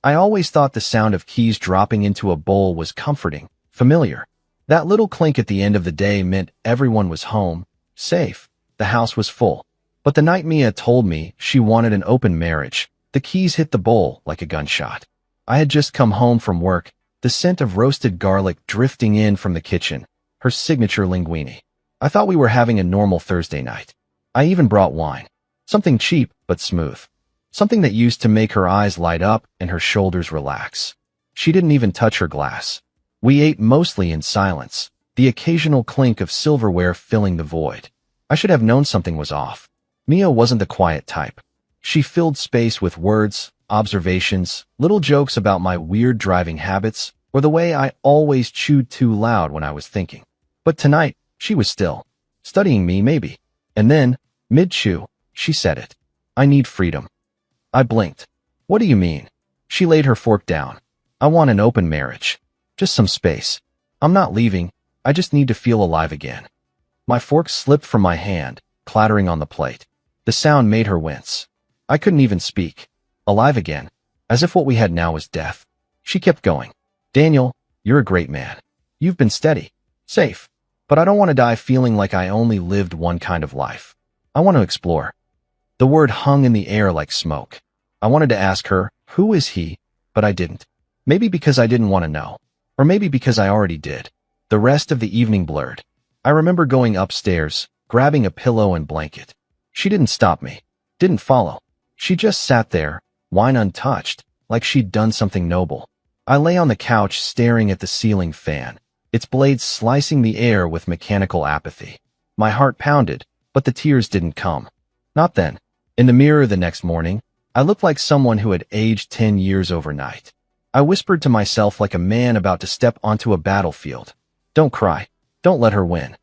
I always thought the sound of keys dropping into a bowl was comforting, familiar. That little clink at the end of the day meant everyone was home, safe. The house was full. But the night Mia told me she wanted an open marriage, the keys hit the bowl like a gunshot. I had just come home from work, the scent of roasted garlic drifting in from the kitchen, her signature linguine. I thought we were having a normal Thursday night. I even brought wine. Something cheap but smooth. Something that used to make her eyes light up and her shoulders relax. She didn't even touch her glass. We ate mostly in silence, the occasional clink of silverware filling the void. I should have known something was off. Mia wasn't the quiet type. She filled space with words, observations, little jokes about my weird driving habits, or the way I always chewed too loud when I was thinking. But tonight, she was still. Studying me, maybe. And then, mid-chew, she said it. I need freedom. I blinked. What do you mean? She laid her fork down. I want an open marriage. Just some space. I'm not leaving. I just need to feel alive again. My fork slipped from my hand, clattering on the plate. The sound made her wince. I couldn't even speak. Alive again, as if what we had now was death. She kept going. Daniel, you're a great man. You've been steady, safe, but I don't want to die feeling like I only lived one kind of life. I want to explore. The word hung in the air like smoke. I wanted to ask her, who is he? But I didn't. Maybe because I didn't want to know. Or maybe because I already did. The rest of the evening blurred. I remember going upstairs, grabbing a pillow and blanket. She didn't stop me. Didn't follow. She just sat there, wine untouched, like she'd done something noble. I lay on the couch staring at the ceiling fan, its blades slicing the air with mechanical apathy. My heart pounded, but the tears didn't come. Not then. In the mirror the next morning, I looked like someone who had aged 10 years overnight. I whispered to myself like a man about to step onto a battlefield. Don't cry. Don't let her win.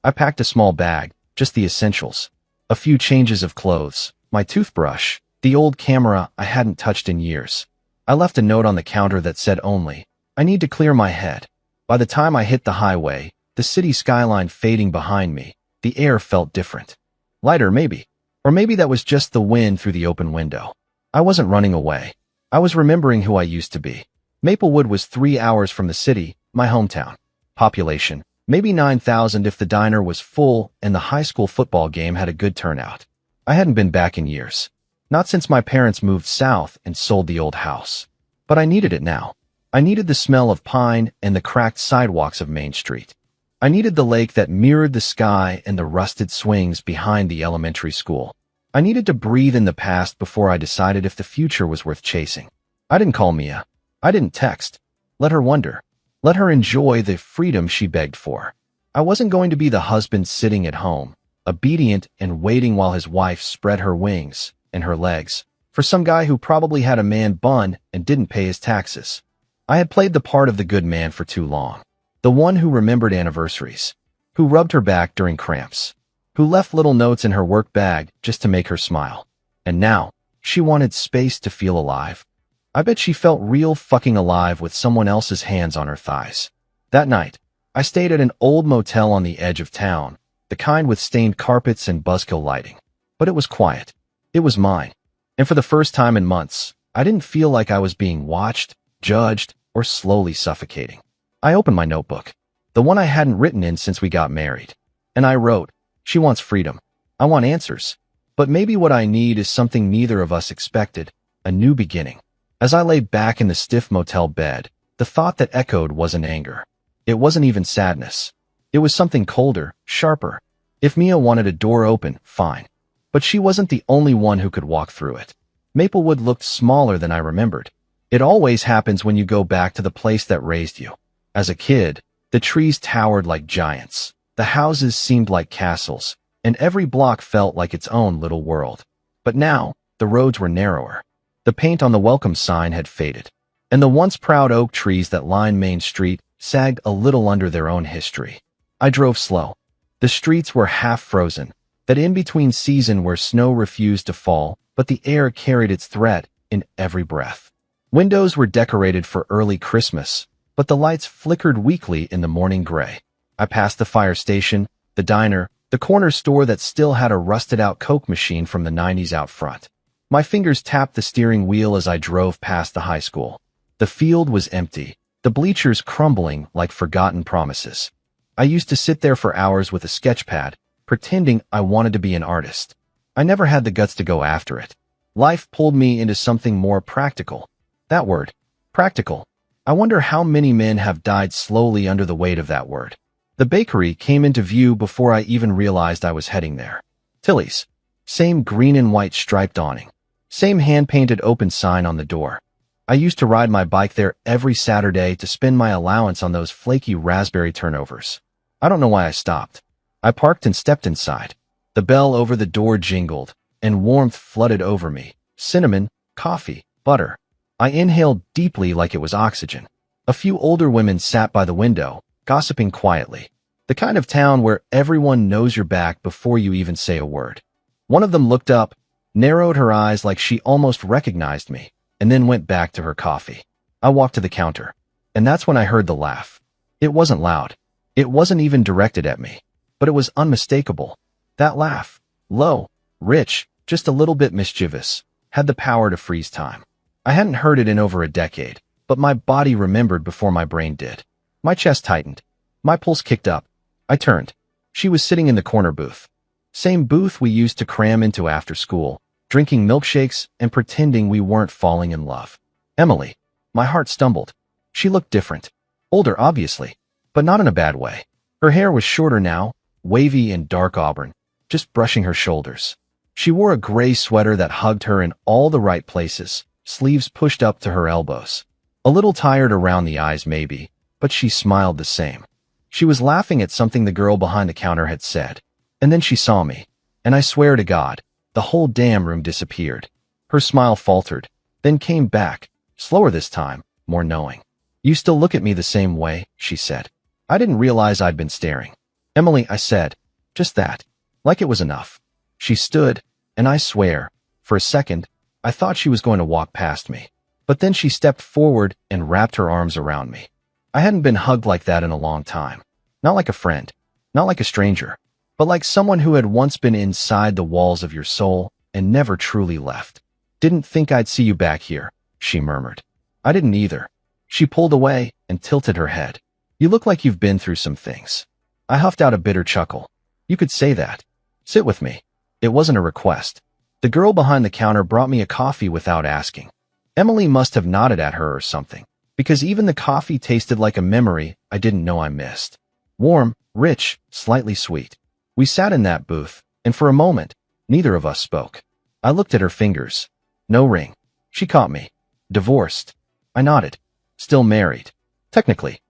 I packed a small bag, just the essentials. A few changes of clothes, my toothbrush, the old camera I hadn't touched in years. I left a note on the counter that said only, I need to clear my head. By the time I hit the highway, the city skyline fading behind me, the air felt different. Lighter, maybe. Or maybe that was just the wind through the open window. I wasn't running away. I was remembering who I used to be. Maplewood was 3 hours from the city, my hometown. Population, maybe 9,000 if the diner was full and the high school football game had a good turnout. I hadn't been back in years. Not since my parents moved south and sold the old house. But I needed it now. I needed the smell of pine and the cracked sidewalks of Main Street. I needed the lake that mirrored the sky and the rusted swings behind the elementary school. I needed to breathe in the past before I decided if the future was worth chasing. I didn't call Mia. I didn't text. Let her wonder. Let her enjoy the freedom she begged for. I wasn't going to be the husband sitting at home, obedient and waiting while his wife spread her wings and her legs for some guy who probably had a man bun and didn't pay his taxes. I had played the part of the good man for too long. The one who remembered anniversaries, who rubbed her back during cramps, who left little notes in her work bag just to make her smile. And now, she wanted space to feel alive. I bet she felt real fucking alive with someone else's hands on her thighs. That night, I stayed at an old motel on the edge of town, the kind with stained carpets and buzzkill lighting. But it was quiet. It was mine. And for the first time in months, I didn't feel like I was being watched, judged, or slowly suffocating. I opened my notebook, the one I hadn't written in since we got married. And I wrote, she wants freedom. I want answers. But maybe what I need is something neither of us expected, a new beginning. As I lay back in the stiff motel bed, the thought that echoed wasn't anger. It wasn't even sadness. It was something colder, sharper. If Mia wanted a door open, fine. But she wasn't the only one who could walk through it. Maplewood looked smaller than I remembered. It always happens when you go back to the place that raised you. As a kid, the trees towered like giants. The houses seemed like castles, and every block felt like its own little world. But now, the roads were narrower. The paint on the welcome sign had faded, and the once proud oak trees that lined Main Street sagged a little under their own history. I drove slow. The streets were half frozen, that in-between season where snow refused to fall, but the air carried its threat in every breath. Windows were decorated for early Christmas, but the lights flickered weakly in the morning gray. I passed the fire station, the diner, the corner store that still had a rusted-out Coke machine from the 90s out front. My fingers tapped the steering wheel as I drove past the high school. The field was empty, the bleachers crumbling like forgotten promises. I used to sit there for hours with a sketch pad, pretending I wanted to be an artist. I never had the guts to go after it. Life pulled me into something more practical. That word, practical. I wonder how many men have died slowly under the weight of that word. The bakery came into view before I even realized I was heading there. Tilly's. Same green and white striped awning. Same hand-painted open sign on the door. I used to ride my bike there every Saturday to spend my allowance on those flaky raspberry turnovers. I don't know why I stopped. I parked and stepped inside. The bell over the door jingled, and warmth flooded over me. Cinnamon, coffee, butter. I inhaled deeply like it was oxygen. A few older women sat by the window, gossiping quietly. The kind of town where everyone knows your back before you even say a word. One of them looked up, narrowed her eyes like she almost recognized me, and then went back to her coffee. I walked to the counter, and that's when I heard the laugh. It wasn't loud. It wasn't even directed at me, but it was unmistakable. That laugh, low, rich, just a little bit mischievous, had the power to freeze time. I hadn't heard it in over a decade, but my body remembered before my brain did. My chest tightened. My pulse kicked up. I turned. She was sitting in the corner booth. Same booth we used to cram into after school, drinking milkshakes and pretending we weren't falling in love. Emily. My heart stumbled. She looked different. Older, obviously, but not in a bad way. Her hair was shorter now, wavy and dark auburn, just brushing her shoulders. She wore a gray sweater that hugged her in all the right places, sleeves pushed up to her elbows. A little tired around the eyes maybe, but she smiled the same. She was laughing at something the girl behind the counter had said. And then she saw me, and I swear to God, the whole damn room disappeared. Her smile faltered, then came back, slower this time, more knowing. You still look at me the same way, she said. I didn't realize I'd been staring. Emily, I said, just that, like it was enough. She stood, and I swear, for a second, I thought she was going to walk past me. But then she stepped forward and wrapped her arms around me. I hadn't been hugged like that in a long time. Not like a friend, not like a stranger, but like someone who had once been inside the walls of your soul and never truly left. Didn't think I'd see you back here, she murmured. I didn't either. She pulled away and tilted her head. You look like you've been through some things. I huffed out a bitter chuckle. You could say that. Sit with me. It wasn't a request. The girl behind the counter brought me a coffee without asking. Emily must have nodded at her or something, because even the coffee tasted like a memory I didn't know I missed. Warm, rich, slightly sweet. We sat in that booth, and for a moment, neither of us spoke. I looked at her fingers. No ring. She caught me. Divorced. I nodded. Still married. Technically.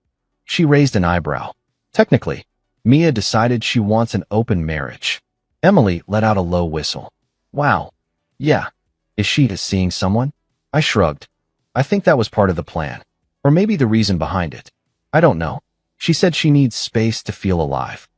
She raised an eyebrow. Technically. Mia decided she wants an open marriage. Emily let out a low whistle. Wow. Yeah. Is she seeing someone? I shrugged. I think that was part of the plan. Or maybe the reason behind it. I don't know. She said she needs space to feel alive.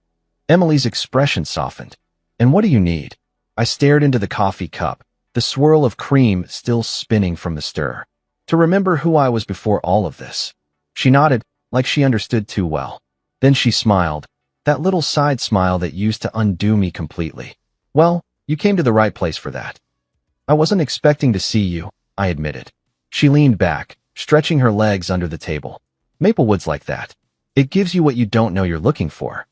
Emily's expression softened. And what do you need? I stared into the coffee cup, the swirl of cream still spinning from the stir. To remember who I was before all of this. She nodded, like she understood too well. Then she smiled, that little side smile that used to undo me completely. Well, you came to the right place for that. I wasn't expecting to see you, I admitted. She leaned back, stretching her legs under the table. Maplewood's like that. It gives you what you don't know you're looking for.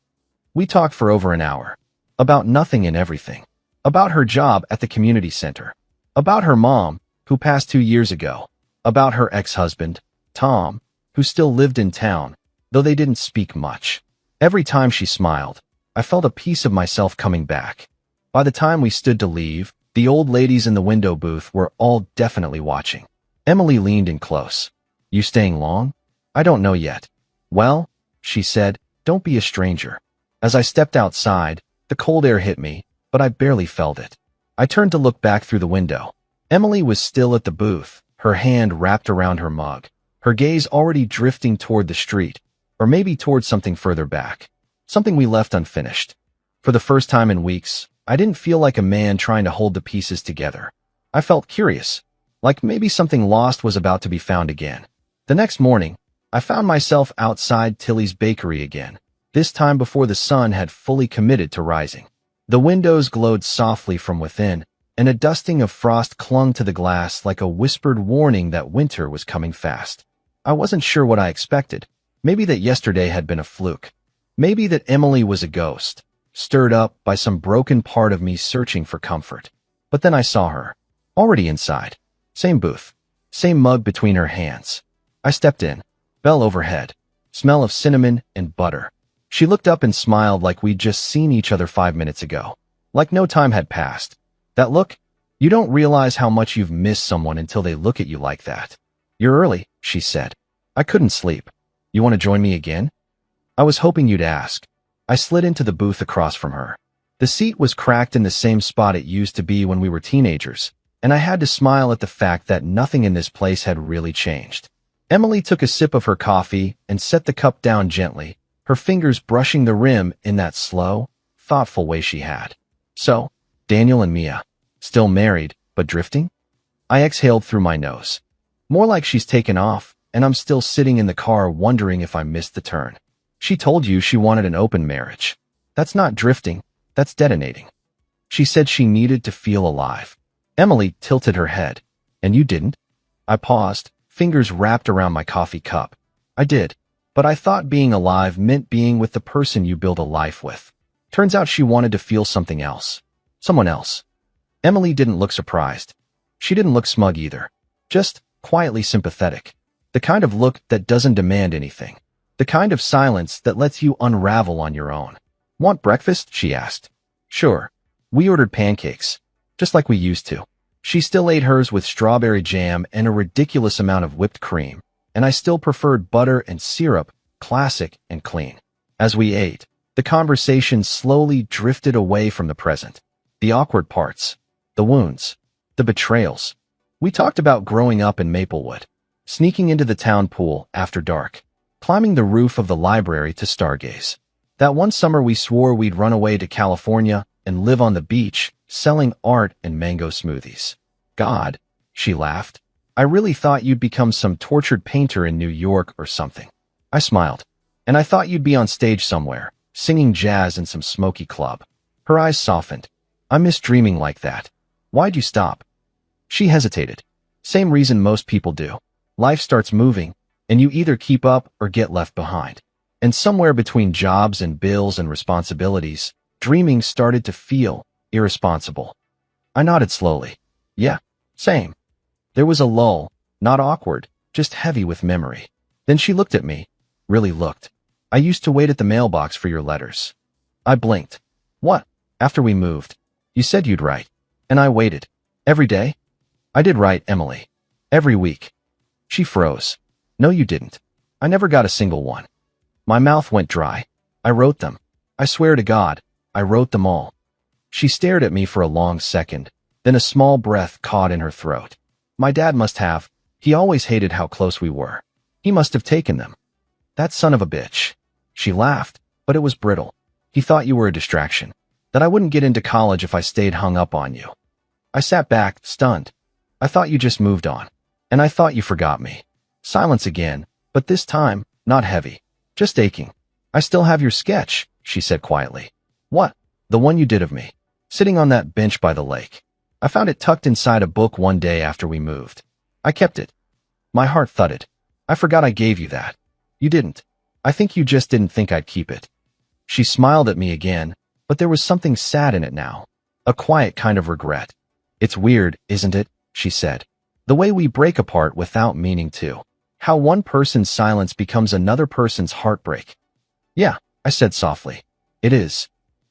We talked for over an hour. About nothing and everything. About her job at the community center. About her mom, who passed 2 years ago. About her ex-husband, Tom, who still lived in town, though they didn't speak much. Every time she smiled, I felt a piece of myself coming back. By the time we stood to leave, the old ladies in the window booth were all definitely watching. Emily leaned in close. You staying long? I don't know yet. Well, she said, don't be a stranger. As I stepped outside, the cold air hit me, but I barely felt it. I turned to look back through the window. Emily was still at the booth, her hand wrapped around her mug, her gaze already drifting toward the street, or maybe toward something further back, something we left unfinished. For the first time in weeks, I didn't feel like a man trying to hold the pieces together. I felt curious, like maybe something lost was about to be found again. The next morning, I found myself outside Tilly's bakery again, this time before the sun had fully committed to rising. The windows glowed softly from within, and a dusting of frost clung to the glass like a whispered warning that winter was coming fast. I wasn't sure what I expected. Maybe that yesterday had been a fluke. Maybe that Emily was a ghost, stirred up by some broken part of me searching for comfort. But then I saw her, already inside. Same booth, same mug between her hands. I stepped in, bell overhead, smell of cinnamon and butter. She looked up and smiled like we'd just seen each other 5 minutes ago, like no time had passed. That look, you don't realize how much you've missed someone until they look at you like that. You're early, she said. I couldn't sleep. You want to join me again? I was hoping you'd ask. I slid into the booth across from her. The seat was cracked in the same spot it used to be when we were teenagers, and I had to smile at the fact that nothing in this place had really changed. Emily took a sip of her coffee and set the cup down gently, her fingers brushing the rim in that slow, thoughtful way she had. So, Daniel and Mia, still married, but drifting? I exhaled through my nose. More like she's taken off, and I'm still sitting in the car wondering if I missed the turn. She told you she wanted an open marriage. That's not drifting, that's detonating. She said she needed to feel alive. Emily tilted her head. And you didn't? I paused, fingers wrapped around my coffee cup. I did, but I thought being alive meant being with the person you build a life with. Turns out she wanted to feel something else. Someone else. Emily didn't look surprised. She didn't look smug either. Just quietly sympathetic. The kind of look that doesn't demand anything. The kind of silence that lets you unravel on your own. Want breakfast? She asked. Sure. We ordered pancakes, just like we used to. She still ate hers with strawberry jam and a ridiculous amount of whipped cream, and I still preferred butter and syrup, classic and clean. As we ate, the conversation slowly drifted away from the present. The awkward parts, the wounds, the betrayals. We talked about growing up in Maplewood, sneaking into the town pool after dark, climbing the roof of the library to stargaze. That one summer we swore we'd run away to California and live on the beach, selling art and mango smoothies. God, she laughed. I really thought you'd become some tortured painter in New York or something. I smiled. And I thought you'd be on stage somewhere, singing jazz in some smoky club. Her eyes softened. I miss dreaming like that. Why'd you stop? She hesitated. Same reason most people do. Life starts moving, and you either keep up or get left behind. And somewhere between jobs and bills and responsibilities, dreaming started to feel irresponsible. I nodded slowly. Yeah, same. There was a lull, not awkward, just heavy with memory. Then she looked at me, really looked. I used to wait at the mailbox for your letters. I blinked. What? After we moved. You said you'd write. And I waited. Every day? I did write, Emily. Every week. She froze. No, you didn't. I never got a single one. My mouth went dry. I wrote them. I swear to God, I wrote them all. She stared at me for a long second, then a small breath caught in her throat. My dad must have. He always hated how close we were. He must have taken them. That son of a bitch. She laughed, but it was brittle. He thought you were a distraction. That I wouldn't get into college if I stayed hung up on you. I sat back, stunned. I thought you just moved on. And I thought you forgot me. Silence again, but this time, not heavy. Just aching. I still have your sketch, she said quietly. What? The one you did of me. Sitting on that bench by the lake. I found it tucked inside a book one day after we moved. I kept it. My heart thudded. I forgot I gave you that. You didn't. I think you just didn't think I'd keep it. She smiled at me again, but there was something sad in it now. A quiet kind of regret. It's weird, isn't it? She said. The way we break apart without meaning to. How one person's silence becomes another person's heartbreak. Yeah, I said softly. It is.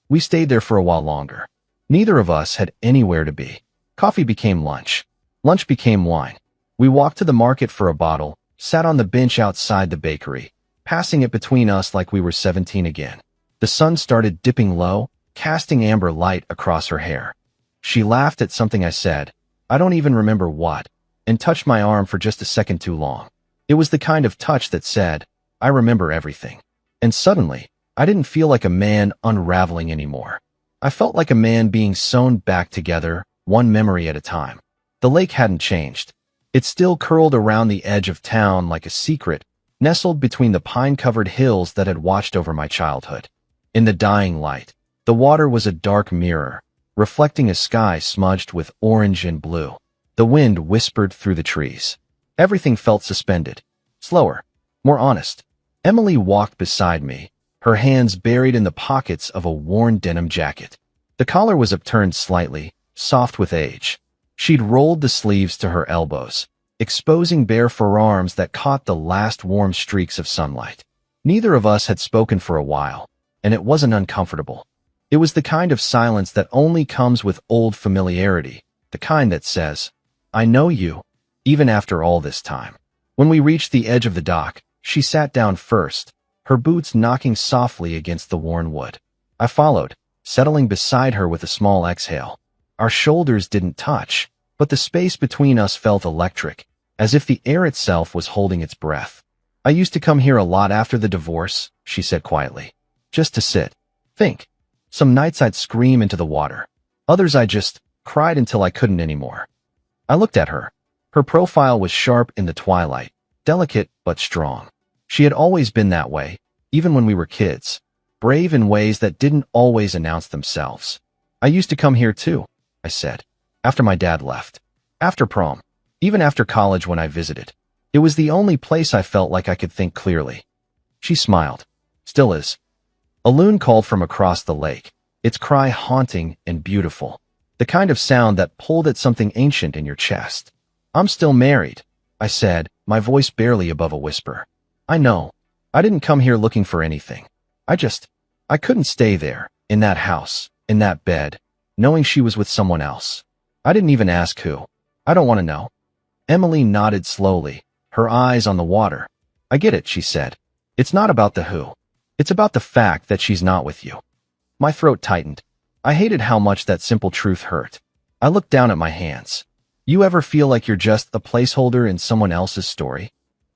We stayed there for a while longer. Neither of us had anywhere to be. Coffee became lunch. Lunch became wine. We walked to the market for a bottle, sat on the bench outside the bakery, passing it between us like we were 17 again. The sun started dipping low, casting amber light across her hair. She laughed at something I said, I don't even remember what, and touched my arm for just a second too long. It was the kind of touch that said, I remember everything. And suddenly, I didn't feel like a man unraveling anymore. I felt like a man being sewn back together, one memory at a time. The lake hadn't changed. It still curled around the edge of town like a secret, nestled between the pine-covered hills that had watched over my childhood. In the dying light, the water was a dark mirror, reflecting a sky smudged with orange and blue. The wind whispered through the trees. Everything felt suspended. Slower. More honest. Emily walked beside me, her hands buried in the pockets of a worn denim jacket. The collar was upturned slightly, soft with age. She'd rolled the sleeves to her elbows, exposing bare forearms that caught the last warm streaks of sunlight. Neither of us had spoken for a while, and it wasn't uncomfortable. It was the kind of silence that only comes with old familiarity, the kind that says, "I know you," even after all this time. When we reached the edge of the dock, she sat down first, her boots knocking softly against the worn wood. I followed, settling beside her with a small exhale. Our shoulders didn't touch, but the space between us felt electric, as if the air itself was holding its breath. "I used to come here a lot after the divorce," she said quietly. "Just to sit. Think. Some nights I'd scream into the water. Others I just cried until I couldn't anymore." I looked at her. Her profile was sharp in the twilight, delicate but strong. She had always been that way, even when we were kids, brave in ways that didn't always announce themselves. "I used to come here too," I said, "after my dad left. After prom. Even after college when I visited. It was the only place I felt like I could think clearly." She smiled. "Still is." A loon called from across the lake, its cry haunting and beautiful, the kind of sound that pulled at something ancient in your chest. "I'm still married," I said, my voice barely above a whisper. "I know. I didn't come here looking for anything. I couldn't stay there, in that house, in that bed, knowing she was with someone else. I didn't even ask who. I don't want to know." Emily nodded slowly, her eyes on the water. "I get it," she said. "It's not about the who. It's about the fact that she's not with you." My throat tightened. I hated how much that simple truth hurt. I looked down at my hands. "You ever feel like you're just a placeholder in someone else's story?"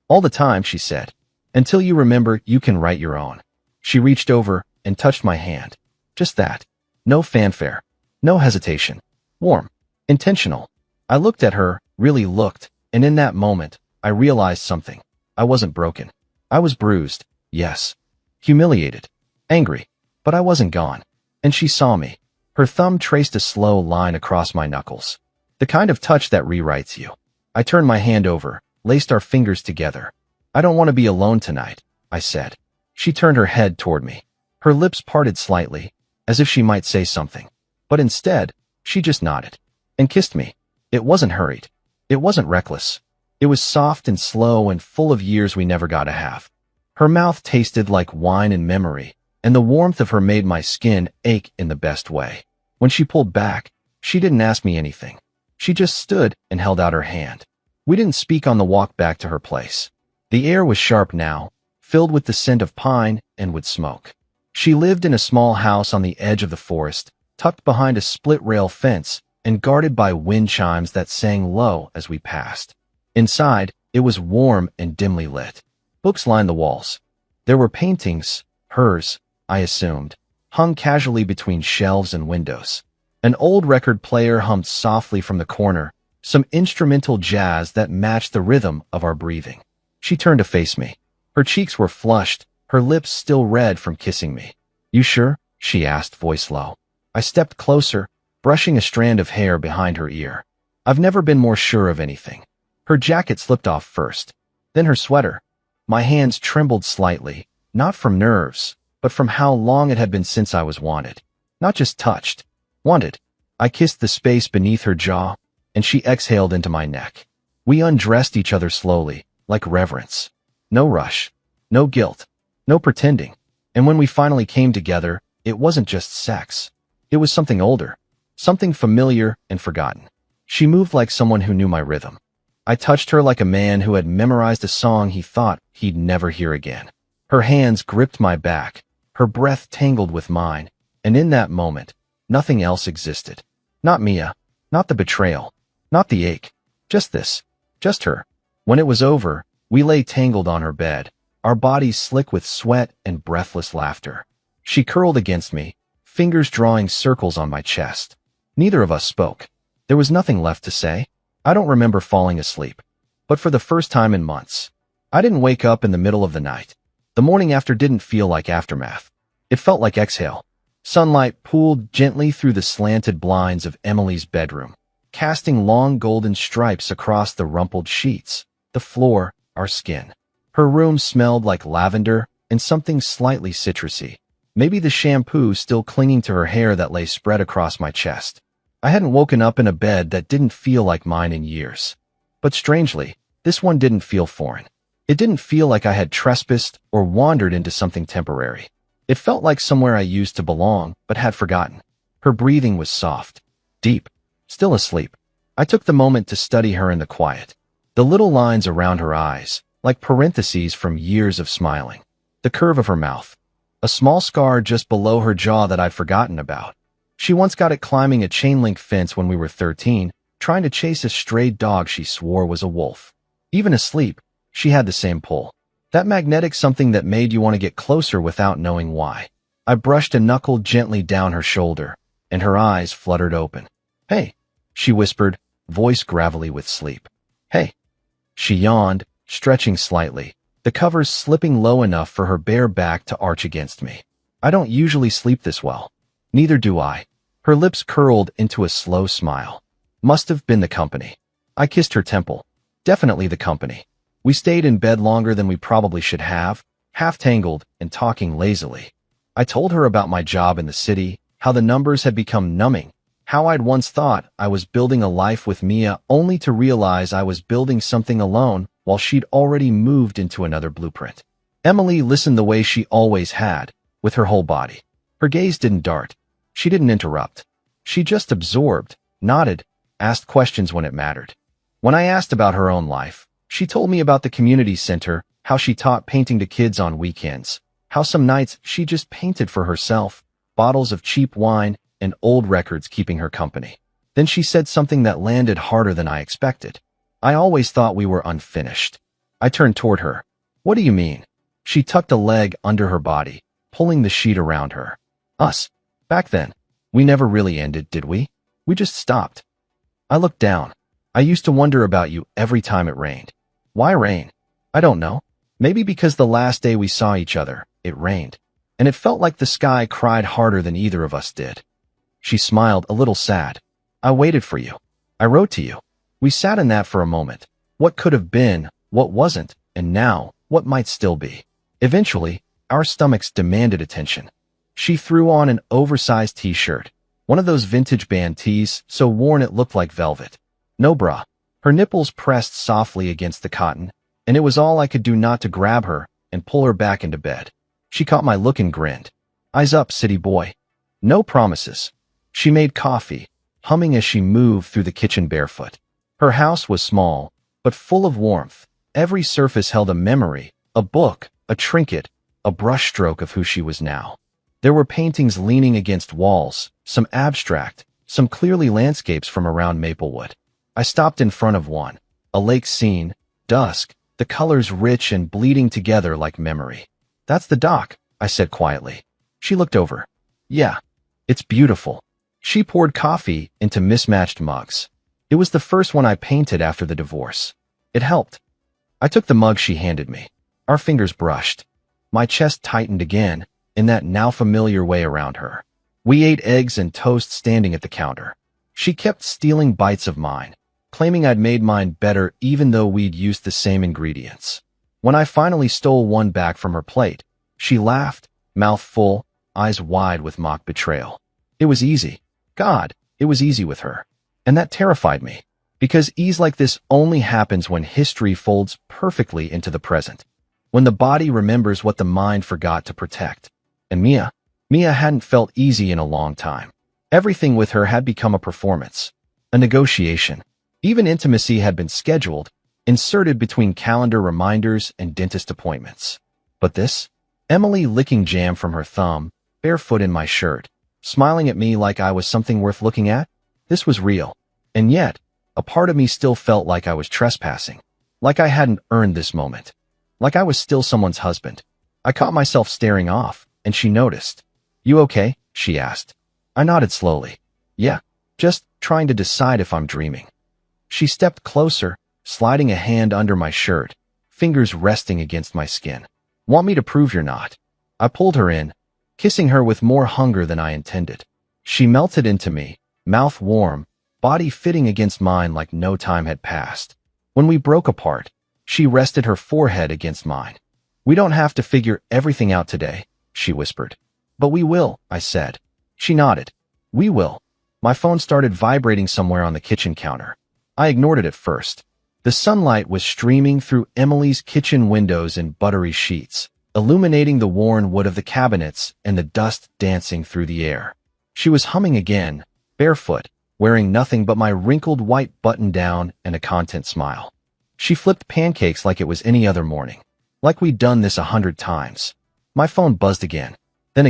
"All the time," she said. "Until you remember you can write your own." She reached over and touched my hand. Just that. No fanfare. No hesitation. Warm. Intentional. I looked at her, really looked, and in that moment, I realized something. I wasn't broken. I was bruised, yes. Humiliated. Angry. But I wasn't gone. And she saw me. Her thumb traced a slow line across my knuckles. The kind of touch that rewrites you. I turned my hand over, laced our fingers together. "I don't want to be alone tonight," I said. She turned her head toward me. Her lips parted slightly, as if she might say something. But instead, she just nodded. And kissed me. It wasn't hurried. It wasn't reckless. It was soft and slow and full of years we never got to have. Her mouth tasted like wine and memory, and the warmth of her made my skin ache in the best way. When she pulled back, she didn't ask me anything. She just stood and held out her hand. We didn't speak on the walk back to her place. The air was sharp now, filled with the scent of pine and wood smoke. She lived in a small house on the edge of the forest, tucked behind a split-rail fence and guarded by wind chimes that sang low as we passed. Inside, it was warm and dimly lit. Books lined the walls. There were paintings, hers, I assumed, hung casually between shelves and windows. An old record player hummed softly from the corner, some instrumental jazz that matched the rhythm of our breathing. She turned to face me. Her cheeks were flushed, her lips still red from kissing me. "You sure?" she asked, voice low. I stepped closer, brushing a strand of hair behind her ear. I've never been more sure of anything. Her jacket slipped off first, then her sweater. My hands trembled slightly, not from nerves, but from how long it had been since I was wanted. Not just touched. Wanted. I kissed the space beneath her jaw, and she exhaled into my neck. We undressed each other slowly, like reverence. No rush. No guilt. No pretending. And when we finally came together, it wasn't just sex. It was something older. Something familiar and forgotten. She moved like someone who knew my rhythm. I touched her like a man who had memorized a song he thought he'd never hear again. Her hands gripped my back, her breath tangled with mine, and in that moment, nothing else existed. Not Mia, not the betrayal, not the ache, just this, just her. When it was over, we lay tangled on her bed, our bodies slick with sweat and breathless laughter. She curled against me, fingers drawing circles on my chest. Neither of us spoke. There was nothing left to say. I don't remember falling asleep. But for the first time in months, I didn't wake up in the middle of the night. The morning after didn't feel like aftermath. It felt like exhale. Sunlight pooled gently through the slanted blinds of Emily's bedroom, casting long golden stripes across the rumpled sheets, the floor, our skin. Her room smelled like lavender and something slightly citrusy, maybe the shampoo still clinging to her hair that lay spread across my chest. I hadn't woken up in a bed that didn't feel like mine in years. But strangely, this one didn't feel foreign. It didn't feel like I had trespassed or wandered into something temporary. It felt like somewhere I used to belong, but had forgotten. Her breathing was soft, deep, still asleep. I took the moment to study her in the quiet. The little lines around her eyes, like parentheses from years of smiling. The curve of her mouth. A small scar just below her jaw that I'd forgotten about. She once got it climbing a chain-link fence when we were 13, trying to chase a stray dog she swore was a wolf. Even asleep, she had the same pull. That magnetic something that made you want to get closer without knowing why. I brushed a knuckle gently down her shoulder, and her eyes fluttered open. "Hey," she whispered, voice gravelly with sleep. "Hey." She yawned, stretching slightly, the covers slipping low enough for her bare back to arch against me. "I don't usually sleep this well." "Neither do I." Her lips curled into a slow smile. Must have been the company. I kissed her temple. Definitely the company. We stayed in bed longer than we probably should have, half tangled and talking lazily. I told her about my job in the city, how the numbers had become numbing, how I'd once thought I was building a life with Mia only to realize I was building something alone while she'd already moved into another blueprint. Emily listened the way she always had, with her whole body. Her gaze didn't dart. She didn't interrupt. She just absorbed, nodded, asked questions when it mattered. When I asked about her own life, she told me about the community center, how she taught painting to kids on weekends, how some nights she just painted for herself, bottles of cheap wine and old records keeping her company. Then she said something that landed harder than I expected. "I always thought we were unfinished." I turned toward her. "What do you mean?" She tucked a leg under her body, pulling the sheet around her. "Us. Back then. We never really ended, did we? We just stopped." I looked down. "I used to wonder about you every time it rained." "Why rain?" "I don't know. Maybe because the last day we saw each other, it rained. And it felt like the sky cried harder than either of us did." She smiled, a little sad. "I waited for you. I wrote to you." We sat in that for a moment. What could have been, what wasn't, and now, what might still be. Eventually, our stomachs demanded attention. She threw on an oversized t-shirt, one of those vintage band tees, so worn it looked like velvet. No bra. Her nipples pressed softly against the cotton, and it was all I could do not to grab her and pull her back into bed. She caught my look and grinned. "Eyes up, city boy." No promises. She made coffee, humming as she moved through the kitchen barefoot. Her house was small, but full of warmth. Every surface held a memory, a book, a trinket, a brushstroke of who she was now. There were paintings leaning against walls, some abstract, some clearly landscapes from around Maplewood. I stopped in front of one, a lake scene, dusk, the colors rich and bleeding together like memory. "That's the dock," I said quietly. She looked over. "Yeah, it's beautiful." She poured coffee into mismatched mugs. It was the first one I painted after the divorce. It helped. I took the mug she handed me. Our fingers brushed. My chest tightened again, in that now familiar way around her. We ate eggs and toast standing at the counter. She kept stealing bites of mine, claiming I'd made mine better even though we'd used the same ingredients. When I finally stole one back from her plate, she laughed, mouth full, eyes wide with mock betrayal. It was easy. God, it was easy with her. And that terrified me, because ease like this only happens when history folds perfectly into the present, when the body remembers what the mind forgot to protect. And Mia hadn't felt easy in a long time. Everything with her had become a performance, a negotiation. Even intimacy had been scheduled, inserted between calendar reminders and dentist appointments. But this? Emily licking jam from her thumb, barefoot in my shirt, smiling at me like I was something worth looking at? This was real. And yet, a part of me still felt like I was trespassing. Like I hadn't earned this moment. Like I was still someone's husband. I caught myself staring off, and she noticed. "You okay?" she asked. I nodded slowly. "Yeah, just trying to decide if I'm dreaming." She stepped closer, sliding a hand under my shirt, fingers resting against my skin. "Want me to prove you're not?" I pulled her in. kissing her with more hunger than I intended. She melted into me, mouth warm, body fitting against mine like no time had passed. When we broke apart, she rested her forehead against mine. "We don't have to figure everything out today," she whispered. "But we will," I said. She nodded. "We will." My phone started vibrating somewhere on the kitchen counter. I ignored it at first. The sunlight was streaming through Emily's kitchen windows in buttery sheets, illuminating the worn wood of the cabinets and the dust dancing through the air. She was humming again, barefoot, wearing nothing but my wrinkled white button-down and a content smile. She flipped pancakes like it was any other morning, like we'd done this 100 times. My phone buzzed again. Then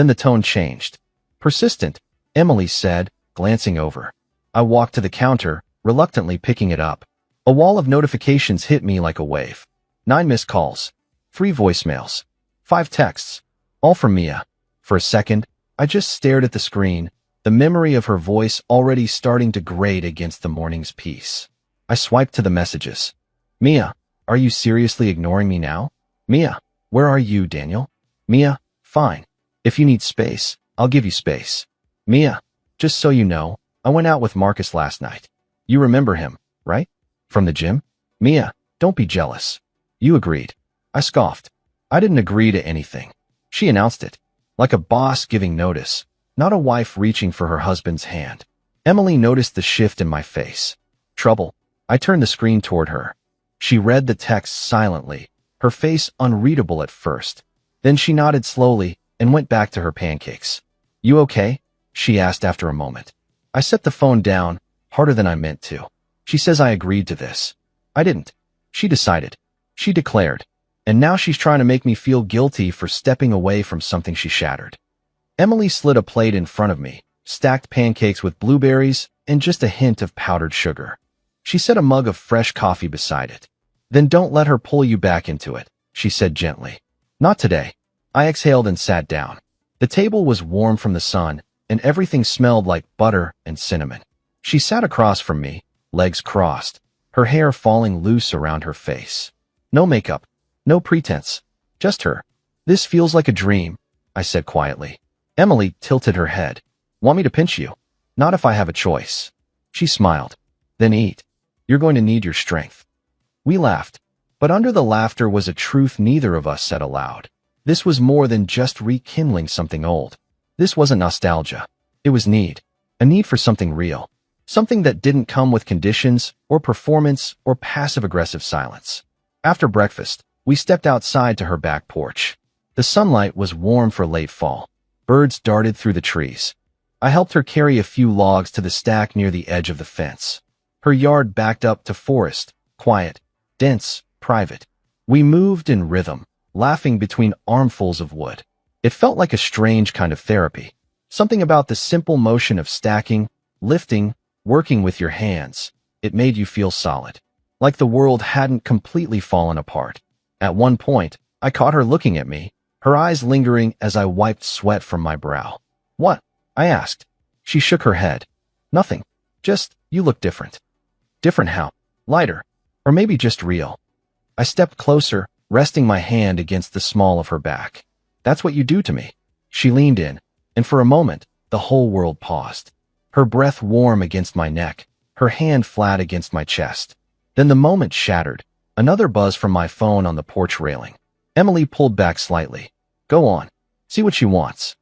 the tone changed. "Persistent," Emily said, glancing over. I walked to the counter, reluctantly picking it up. A wall of notifications hit me like a wave. 9 missed calls, 3 voicemails, 5 texts, all from Mia. For a second, I just stared at the screen, the memory of her voice already starting to grate against the morning's peace. I swiped to the messages. "Mia, are you seriously ignoring me now?" "Mia, where are you, Daniel?" "Mia, fine. If you need space, I'll give you space." "Mia, just so you know, I went out with Marcus last night. You remember him, right? From the gym?" "Mia, don't be jealous." "You agreed." I scoffed. I didn't agree to anything. She announced it, like a boss giving notice, not a wife reaching for her husband's hand. Emily noticed the shift in my face. "Trouble." I turned the screen toward her. She read the text silently, her face unreadable at first. Then she nodded slowly and went back to her pancakes. "You okay?" she asked after a moment. I set the phone down, harder than I meant to. She says I agreed to this. I didn't. She decided. She declared. And now she's trying to make me feel guilty for stepping away from something she shattered. Emily slid a plate in front of me, stacked pancakes with blueberries and just a hint of powdered sugar. She set a mug of fresh coffee beside it. "Then don't let her pull you back into it," she said gently. "Not today." I exhaled and sat down. The table was warm from the sun, and everything smelled like butter and cinnamon. She sat across from me, legs crossed, her hair falling loose around her face. No makeup, no pretense, just her. "This feels like a dream," I said quietly. Emily tilted her head. "Want me to pinch you?" "Not if I have a choice." She smiled. "Then eat. You're going to need your strength." We laughed, but under the laughter was a truth neither of us said aloud. This was more than just rekindling something old. This wasn't nostalgia. It was need. A need for something real. Something that didn't come with conditions or performance or passive-aggressive silence. After breakfast, we stepped outside to her back porch. The sunlight was warm for late fall. Birds darted through the trees. I helped her carry a few logs to the stack near the edge of the fence. Her yard backed up to forest, quiet, dense, private. We moved in rhythm, laughing between armfuls of wood. It felt like a strange kind of therapy. Something about the simple motion of stacking, lifting, working with your hands. It made you feel solid. Like the world hadn't completely fallen apart. At one point, I caught her looking at me, her eyes lingering as I wiped sweat from my brow. "What?" I asked. She shook her head. "Nothing. Just, you look different." "Different how?" "Lighter. Or maybe just real." I stepped closer, resting my hand against the small of her back. "That's what you do to me." She leaned in, and for a moment, the whole world paused. Her breath warm against my neck, her hand flat against my chest. Then the moment shattered. Another buzz from my phone on the porch railing. Emily pulled back slightly. "Go on. See what she wants."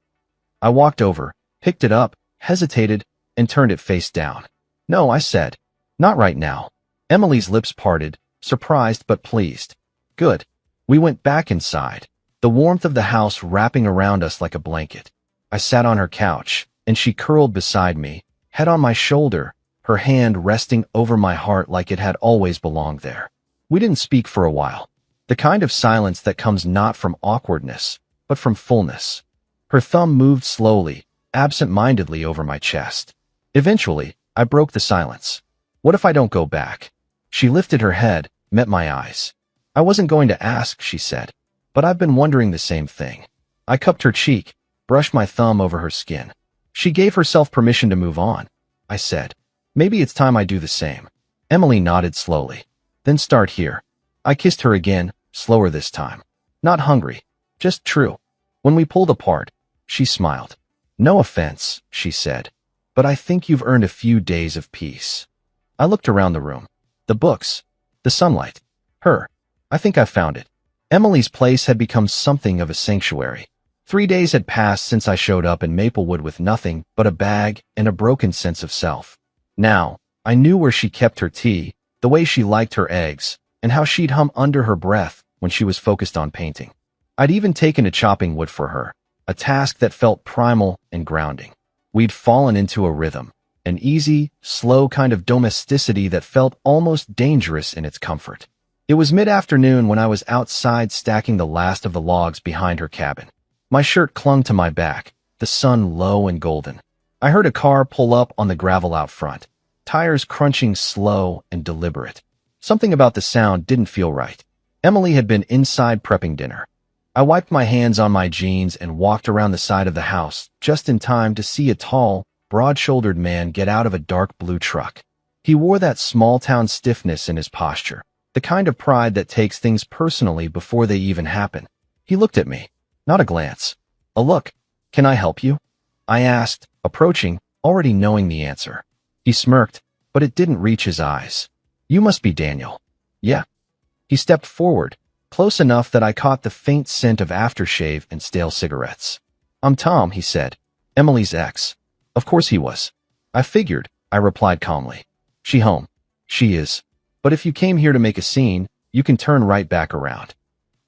I walked over, picked it up, hesitated, and turned it face down. "No," I said. "Not right now." Emily's lips parted, surprised but pleased. "Good." We went back inside, the warmth of the house wrapping around us like a blanket. I sat on her couch, and she curled beside me, head on my shoulder, her hand resting over my heart like it had always belonged there. We didn't speak for a while. The kind of silence that comes not from awkwardness, but from fullness. Her thumb moved slowly, absent-mindedly over my chest. Eventually, I broke the silence. "What if I don't go back?" She lifted her head, met my eyes. "I wasn't going to ask," she said, "but I've been wondering the same thing." I cupped her cheek, brushed my thumb over her skin. She gave herself permission to move on. I said, "Maybe it's time I do the same." Emily nodded slowly. "Then start here." I kissed her again, slower this time. Not hungry, just true. When we pulled apart, she smiled. "No offense," she said, "but I think you've earned a few days of peace." I looked around the room. The books, the sunlight, her. I think I found it. Emily's place had become something of a sanctuary. 3 days had passed since I showed up in Maplewood with nothing but a bag and a broken sense of self. Now, I knew where she kept her tea, the way she liked her eggs, and how she'd hum under her breath when she was focused on painting. I'd even taken to chopping wood for her, a task that felt primal and grounding. We'd fallen into a rhythm, an easy, slow kind of domesticity that felt almost dangerous in its comfort. It was mid-afternoon when I was outside stacking the last of the logs behind her cabin. My shirt clung to my back, the sun low and golden. I heard a car pull up on the gravel out front, tires crunching slow and deliberate. Something about the sound didn't feel right. Emily had been inside prepping dinner. I wiped my hands on my jeans and walked around the side of the house just in time to see a tall, broad-shouldered man get out of a dark blue truck. He wore that small-town stiffness in his posture, the kind of pride that takes things personally before they even happen. He looked at me. Not a glance. A look. "Can I help you?" I asked, approaching, already knowing the answer. He smirked, but it didn't reach his eyes. "You must be Daniel." "Yeah." He stepped forward, close enough that I caught the faint scent of aftershave and stale cigarettes. "I'm Tom," he said. "Emily's ex." Of course he was. "I figured," I replied calmly. "She home?" "She is. But if you came here to make a scene, you can turn right back around."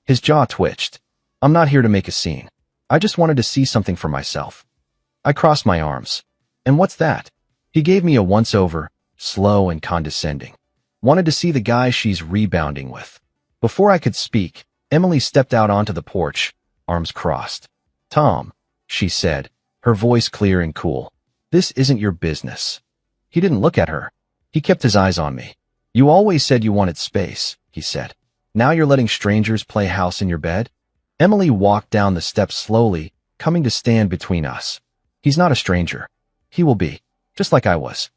His jaw twitched. "I'm not here to make a scene. I just wanted to see something for myself." I crossed my arms. "And what's that?" He gave me a once-over, slow and condescending. "Wanted to see the guy she's rebounding with." Before I could speak, Emily stepped out onto the porch, arms crossed. "Tom," she said, her voice clear and cool, "this isn't your business." He didn't look at her. He kept his eyes on me. "You always said you wanted space," he said. "Now you're letting strangers play house in your bed?" Emily walked down the steps slowly, coming to stand between us. "He's not a stranger. He will be, just like I was."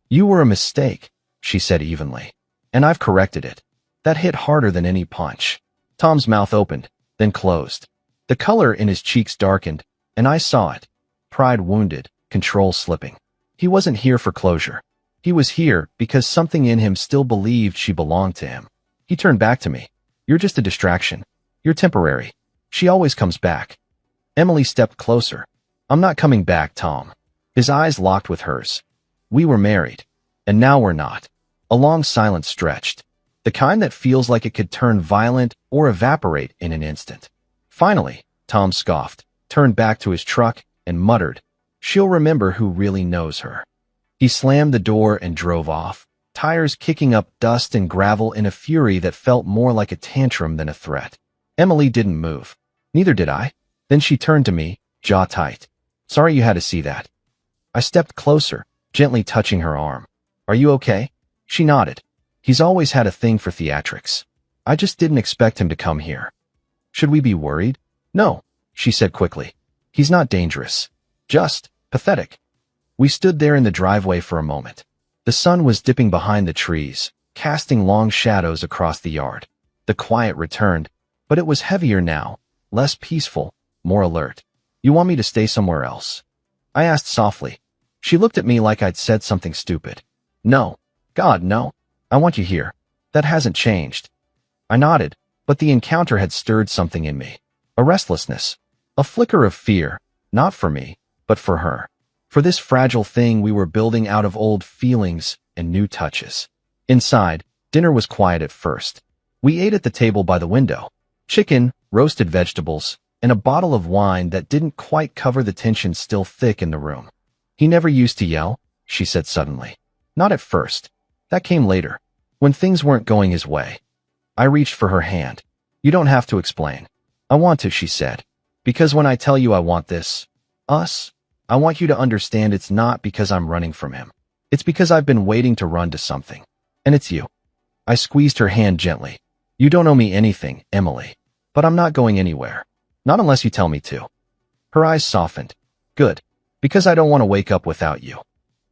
"You were a mistake," she said evenly. "And I've corrected it." That hit harder than any punch. Tom's mouth opened, then closed. The color in his cheeks darkened, and I saw it. Pride wounded, control slipping. He wasn't here for closure. He was here because something in him still believed she belonged to him. He turned back to me. "You're just a distraction. You're temporary. She always comes back." Emily stepped closer. "I'm not coming back, Tom." His eyes locked with hers. "We were married. And now we're not." A long silence stretched. The kind that feels like it could turn violent or evaporate in an instant. Finally, Tom scoffed, turned back to his truck, and muttered, "She'll remember who really knows her." He slammed the door and drove off, tires kicking up dust and gravel in a fury that felt more like a tantrum than a threat. Emily didn't move. Neither did I. Then she turned to me, jaw tight. "Sorry you had to see that." I stepped closer, gently touching her arm. "Are you okay?" She nodded. "He's always had a thing for theatrics. I just didn't expect him to come here." "Should we be worried?" "No," she said quickly. "He's not dangerous. Just pathetic." We stood there in the driveway for a moment. The sun was dipping behind the trees, casting long shadows across the yard. The quiet returned, but it was heavier now, less peaceful, more alert. "You want me to stay somewhere else?" I asked softly. She looked at me like I'd said something stupid. "No. God, no. I want you here. That hasn't changed." I nodded, but the encounter had stirred something in me. A restlessness. A flicker of fear, not for me, but for her. For this fragile thing we were building out of old feelings and new touches. Inside, dinner was quiet at first. We ate at the table by the window. Chicken, roasted vegetables, and a bottle of wine that didn't quite cover the tension still thick in the room. "He never used to yell," she said suddenly. "Not at first. That came later, when things weren't going his way." I reached for her hand. "You don't have to explain." "I want to," she said. "Because when I tell you I want this, us, I want you to understand it's not because I'm running from him. It's because I've been waiting to run to something. And it's you." I squeezed her hand gently. "You don't owe me anything, Emily. But I'm not going anywhere. Not unless you tell me to." Her eyes softened. "Good. Because I don't want to wake up without you."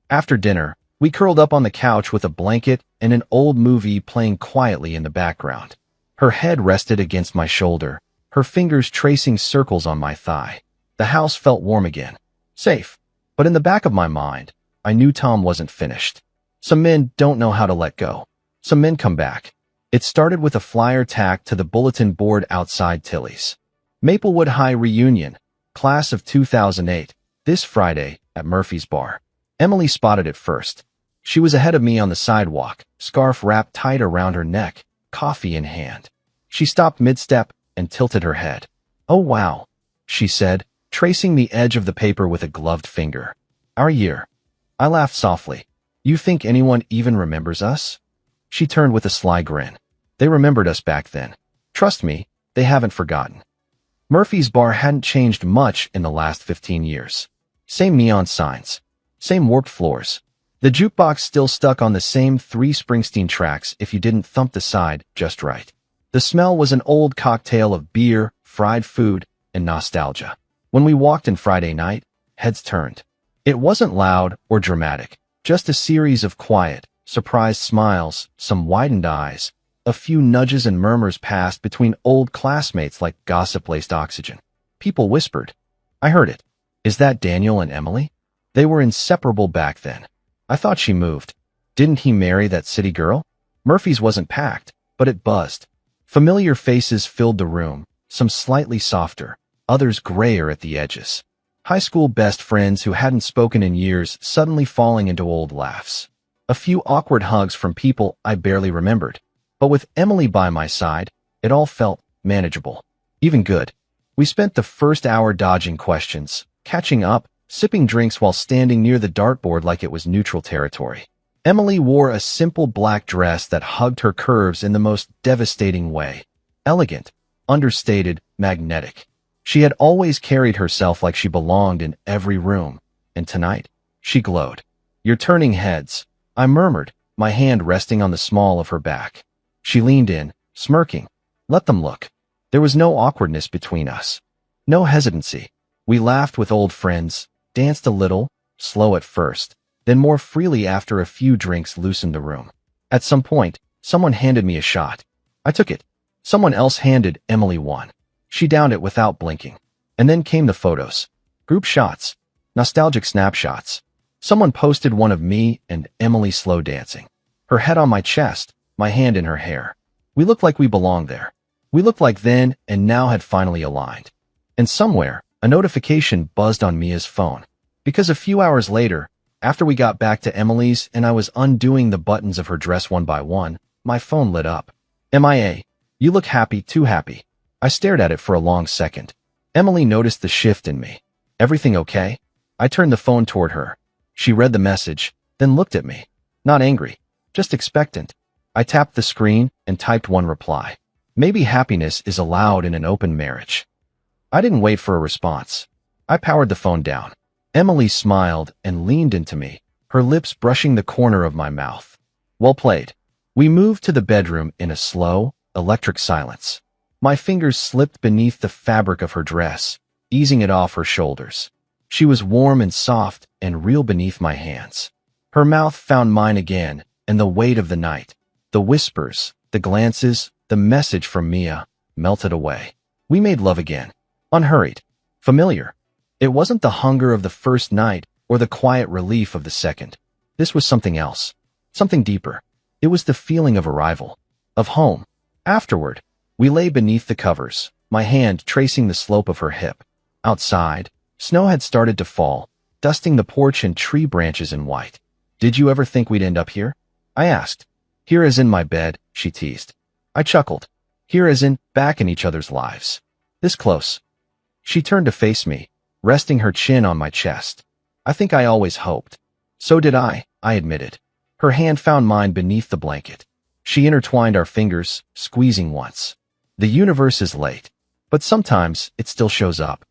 After dinner, we curled up on the couch with a blanket and an old movie playing quietly in the background. Her head rested against my shoulder, her fingers tracing circles on my thigh. The house felt warm again. Safe. But in the back of my mind, I knew Tom wasn't finished. Some men don't know how to let go. Some men come back. It started with a flyer tacked to the bulletin board outside Tilly's. Maplewood High reunion, class of 2008, this Friday at Murphy's Bar. Emily spotted it first. She was ahead of me on the sidewalk, scarf wrapped tight around her neck, coffee in hand. She stopped mid-step and tilted her head. "Oh wow," she said, tracing the edge of the paper with a gloved finger. "Our year." I laughed softly. "You think anyone even remembers us?" She turned with a sly grin. "They remembered us back then. Trust me, they haven't forgotten." Murphy's Bar hadn't changed much in the last 15 years. Same neon signs. Same warped floors. The jukebox still stuck on the same 3 Springsteen tracks if you didn't thump the side just right. The smell was an old cocktail of beer, fried food, and nostalgia. When we walked in Friday night, heads turned. It wasn't loud or dramatic, just a series of quiet, surprised smiles, some widened eyes. A few nudges and murmurs passed between old classmates like gossip-laced oxygen. People whispered. I heard it. "Is that Daniel and Emily?" They were inseparable back then. I thought she moved. Didn't he marry that city girl? Murphy's wasn't packed, but it buzzed. Familiar faces filled the room, some slightly softer, others grayer at the edges. High school best friends who hadn't spoken in years suddenly falling into old laughs. A few awkward hugs from people I barely remembered. But with Emily by my side, it all felt manageable. Even good. We spent the first hour dodging questions, catching up, sipping drinks while standing near the dartboard like it was neutral territory. Emily wore a simple black dress that hugged her curves in the most devastating way. Elegant, understated, magnetic. She had always carried herself like she belonged in every room, and tonight, she glowed. "You're turning heads," I murmured, my hand resting on the small of her back. She leaned in, smirking. "Let them look." There was no awkwardness between us. No hesitancy. We laughed with old friends, danced a little, slow at first, then more freely after a few drinks loosened the room. At some point, someone handed me a shot. I took it. Someone else handed Emily one. She downed it without blinking. And then came the photos. Group shots. Nostalgic snapshots. Someone posted one of me and Emily slow dancing. Her head on my chest, my hand in her hair. We looked like we belonged there. We looked like then and now had finally aligned. And somewhere, a notification buzzed on Mia's phone. Because a few hours later, after we got back to Emily's and I was undoing the buttons of her dress one by one, my phone lit up. "MIA. You look happy, too happy." I stared at it for a long second. Emily noticed the shift in me. "Everything okay?" I turned the phone toward her. She read the message, then looked at me. Not angry, just expectant. I tapped the screen and typed one reply. "Maybe happiness is allowed in an open marriage." I didn't wait for a response. I powered the phone down. Emily smiled and leaned into me, her lips brushing the corner of my mouth. "Well played." We moved to the bedroom in a slow, electric silence. My fingers slipped beneath the fabric of her dress, easing it off her shoulders. She was warm and soft and real beneath my hands. Her mouth found mine again, and the weight of the night, the whispers, the glances, the message from Mia, melted away. We made love again. Unhurried. Familiar. It wasn't the hunger of the first night or the quiet relief of the second. This was something else. Something deeper. It was the feeling of arrival. Of home. Afterward, we lay beneath the covers, my hand tracing the slope of her hip. Outside, snow had started to fall, dusting the porch and tree branches in white. "Did you ever think we'd end up here?" I asked. "Here as in my bed," she teased. I chuckled. "Here as in back in each other's lives. This close." She turned to face me, resting her chin on my chest. "I think I always hoped." "So did I admitted. Her hand found mine beneath the blanket. She intertwined our fingers, squeezing once. The universe is late, but sometimes it still shows up.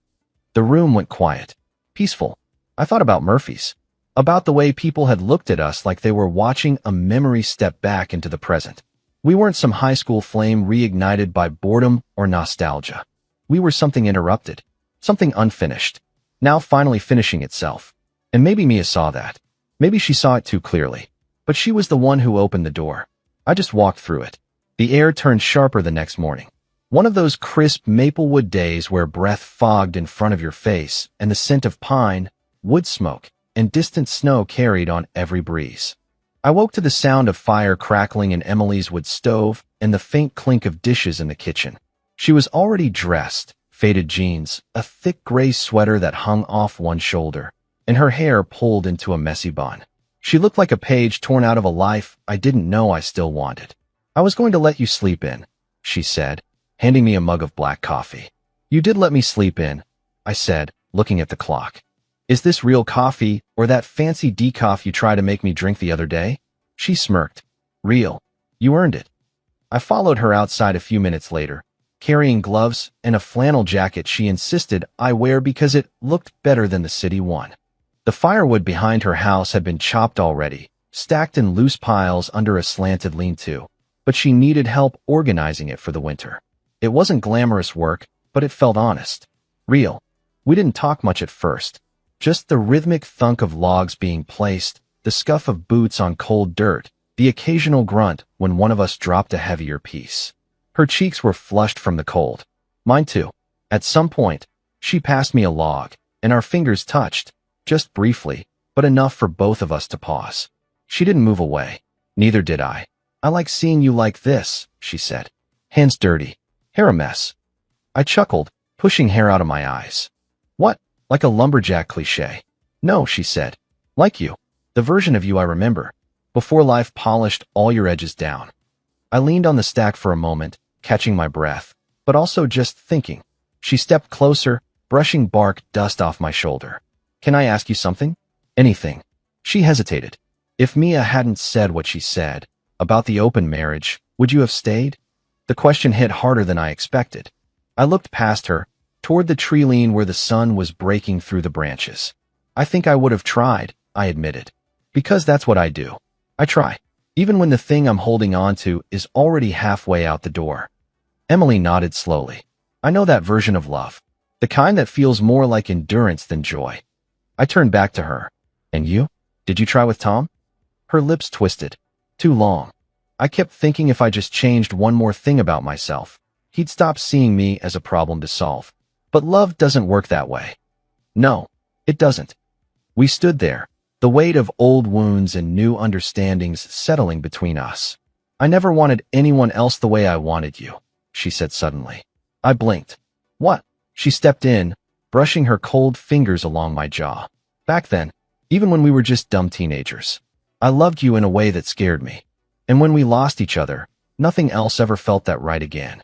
The room went quiet, peaceful. I thought about Murphy's, about the way people had looked at us like they were watching a memory step back into the present. We weren't some high school flame reignited by boredom or nostalgia. We were something interrupted, something unfinished, now finally finishing itself. And maybe Mia saw that. Maybe she saw it too clearly. But she was the one who opened the door. I just walked through it. The air turned sharper the next morning. One of those crisp Maplewood days where breath fogged in front of your face and the scent of pine, wood smoke, and distant snow carried on every breeze. I woke to the sound of fire crackling in Emily's wood stove and the faint clink of dishes in the kitchen. She was already dressed, faded jeans, a thick gray sweater that hung off one shoulder, and her hair pulled into a messy bun. She looked like a page torn out of a life I didn't know I still wanted. "I was going to let you sleep in," she said, handing me a mug of black coffee. "You did let me sleep in," I said, looking at the clock. "Is this real coffee or that fancy decaf you tried to make me drink the other day?" She smirked. "Real. You earned it." I followed her outside a few minutes later, carrying gloves and a flannel jacket she insisted I wear because it looked better than the city one. The firewood behind her house had been chopped already, stacked in loose piles under a slanted lean-to, but she needed help organizing it for the winter. It wasn't glamorous work, but it felt honest. Real. We didn't talk much at first. Just the rhythmic thunk of logs being placed, the scuff of boots on cold dirt, the occasional grunt when one of us dropped a heavier piece. Her cheeks were flushed from the cold. Mine too. At some point, she passed me a log, and our fingers touched, just briefly, but enough for both of us to pause. She didn't move away. Neither did I. "I like seeing you like this," she said. "Hands dirty. Hair a mess." I chuckled, pushing hair out of my eyes. "What? Like a lumberjack cliché?" "No," she said. "Like you. The version of you I remember. Before life polished all your edges down." I leaned on the stack for a moment, catching my breath, but also just thinking. She stepped closer, brushing bark dust off my shoulder. "Can I ask you something?" "Anything." She hesitated. "If Mia hadn't said what she said about the open marriage, would you have stayed?" The question hit harder than I expected. I looked past her, toward the tree lean where the sun was breaking through the branches. "I think I would have tried," I admitted. "Because that's what I do. I try, even when the thing I'm holding on to is already halfway out the door." Emily nodded slowly. "I know that version of love. The kind that feels more like endurance than joy." I turned back to her. "And you? Did you try with Tom?" Her lips twisted. "Too long. I kept thinking if I just changed one more thing about myself, he'd stop seeing me as a problem to solve. But love doesn't work that way." "No, it doesn't." We stood there, the weight of old wounds and new understandings settling between us. "I never wanted anyone else the way I wanted you," she said suddenly. I blinked. "What?" She stepped in, brushing her cold fingers along my jaw. "Back then, even when we were just dumb teenagers, I loved you in a way that scared me. And when we lost each other, nothing else ever felt that right again."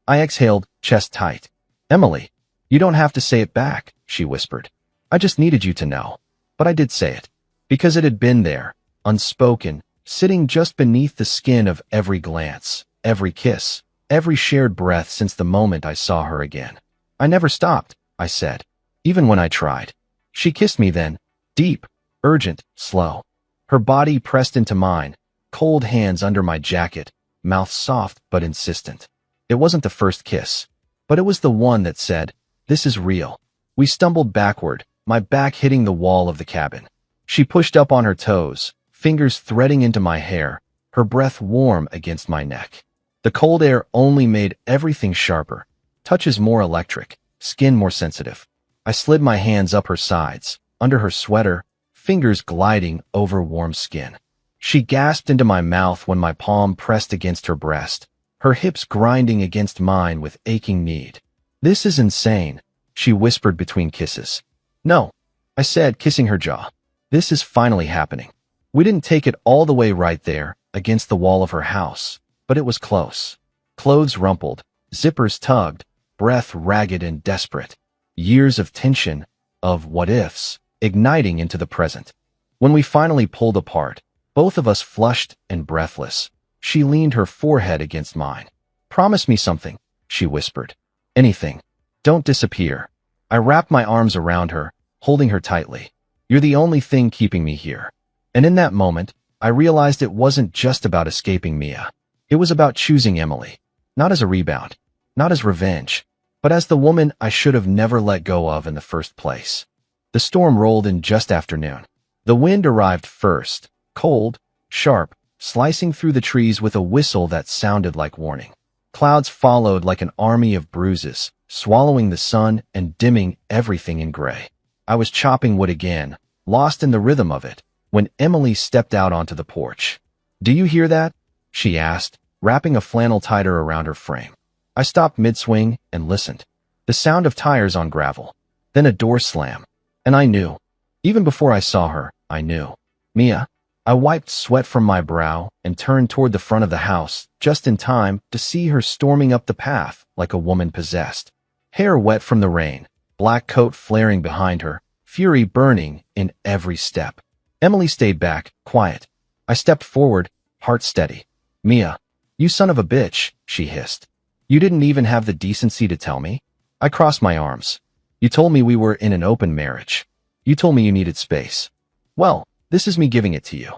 I exhaled, chest tight. "Emily, you don't have to say it back," she whispered. "I just needed you to know." But I did say it, because it had been there, unspoken, sitting just beneath the skin of every glance, every kiss, every shared breath since the moment I saw her again. "I never stopped," I said, "even when I tried." She kissed me then, deep, urgent, slow. Her body pressed into mine, cold hands under my jacket, mouth soft but insistent. It wasn't the first kiss, but it was the one that said, "This is real." We stumbled backward, my back hitting the wall of the cabin. She pushed up on her toes, fingers threading into my hair, her breath warm against my neck. The cold air only made everything sharper, touches more electric, skin more sensitive. I slid my hands up her sides, under her sweater, fingers gliding over warm skin. She gasped into my mouth when my palm pressed against her breast, her hips grinding against mine with aching need. "This is insane," she whispered between kisses. "No," I said, kissing her jaw. "This is finally happening." We didn't take it all the way right there, against the wall of her house, but it was close. Clothes rumpled, zippers tugged, breath ragged and desperate. Years of tension, of what-ifs, igniting into the present. When we finally pulled apart, both of us flushed and breathless, she leaned her forehead against mine. "Promise me something," she whispered. "Anything. Don't disappear." I wrapped my arms around her, holding her tightly. "You're the only thing keeping me here." And in that moment, I realized it wasn't just about escaping Mia. It was about choosing Emily. Not as a rebound, not as revenge, but as the woman I should have never let go of in the first place. The storm rolled in just after noon. The wind arrived first, cold, sharp, slicing through the trees with a whistle that sounded like warning. Clouds followed like an army of bruises, swallowing the sun and dimming everything in gray. I was chopping wood again, lost in the rhythm of it, when Emily stepped out onto the porch. "Do you hear that?" she asked, wrapping a flannel tighter around her frame. I stopped mid-swing and listened. The sound of tires on gravel. Then a door slam. And I knew. Even before I saw her, I knew. "Mia." I wiped sweat from my brow and turned toward the front of the house, just in time to see her storming up the path like a woman possessed. Hair wet from the rain, black coat flaring behind her, fury burning in every step. Emily stayed back, quiet. I stepped forward, heart steady. "Mia, you son of a bitch," she hissed. "You didn't even have the decency to tell me?" I crossed my arms. "You told me we were in an open marriage. You told me you needed space. Well, this is me giving it to you."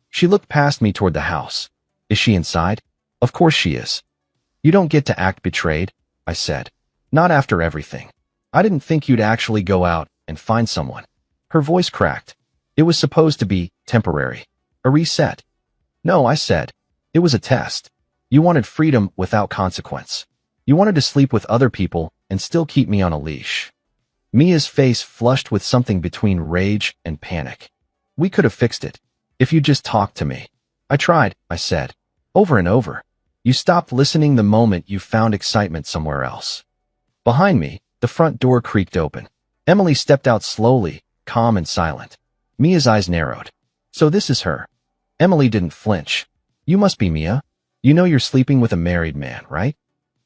She looked past me toward the house. "Is she inside?" "Of course she is." "You don't get to act betrayed," I said. "Not after everything. I didn't think you'd actually go out and find someone." Her voice cracked. "It was supposed to be temporary. A reset." "No," I said. "It was a test. You wanted freedom without consequence. You wanted to sleep with other people and still keep me on a leash." Mia's face flushed with something between rage and panic. "We could have fixed it. If you just talked to me." "I tried," I said. "Over and over. You stopped listening the moment you found excitement somewhere else." Behind me, the front door creaked open. Emily stepped out slowly, calm and silent. Mia's eyes narrowed. "So this is her." Emily didn't flinch. "You must be Mia. You know you're sleeping with a married man, right?"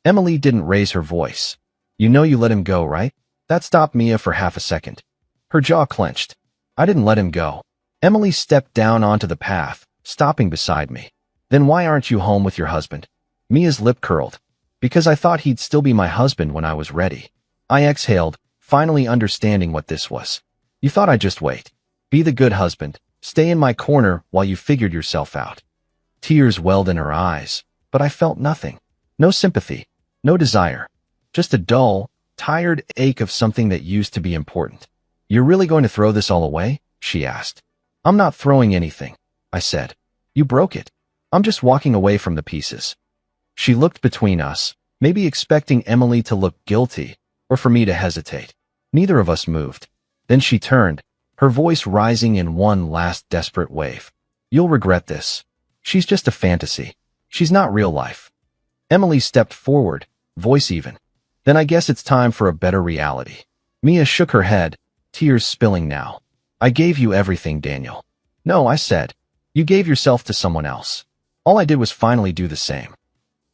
Emily didn't raise her voice. "You know you let him go, right?" That stopped Mia for half a second. Her jaw clenched. "I didn't let him go." Emily stepped down onto the path, stopping beside me. "Then why aren't you home with your husband?" Mia's lip curled. "Because I thought he'd still be my husband when I was ready." I exhaled, finally understanding what this was. "You thought I'd just wait. Be the good husband, stay in my corner while you figured yourself out." Tears welled in her eyes, but I felt nothing. No sympathy, no desire. Just a dull, tired ache of something that used to be important. "You're really going to throw this all away?" she asked. "I'm not throwing anything," I said. "You broke it. I'm just walking away from the pieces." She looked between us, maybe expecting Emily to look guilty or for me to hesitate. Neither of us moved. Then she turned, her voice rising in one last desperate wave. "You'll regret this. She's just a fantasy. She's not real life." Emily stepped forward, voice even. "Then I guess it's time for a better reality." Mia shook her head, tears spilling now. "I gave you everything, Daniel." "No," I said. "You gave yourself to someone else. All I did was finally do the same."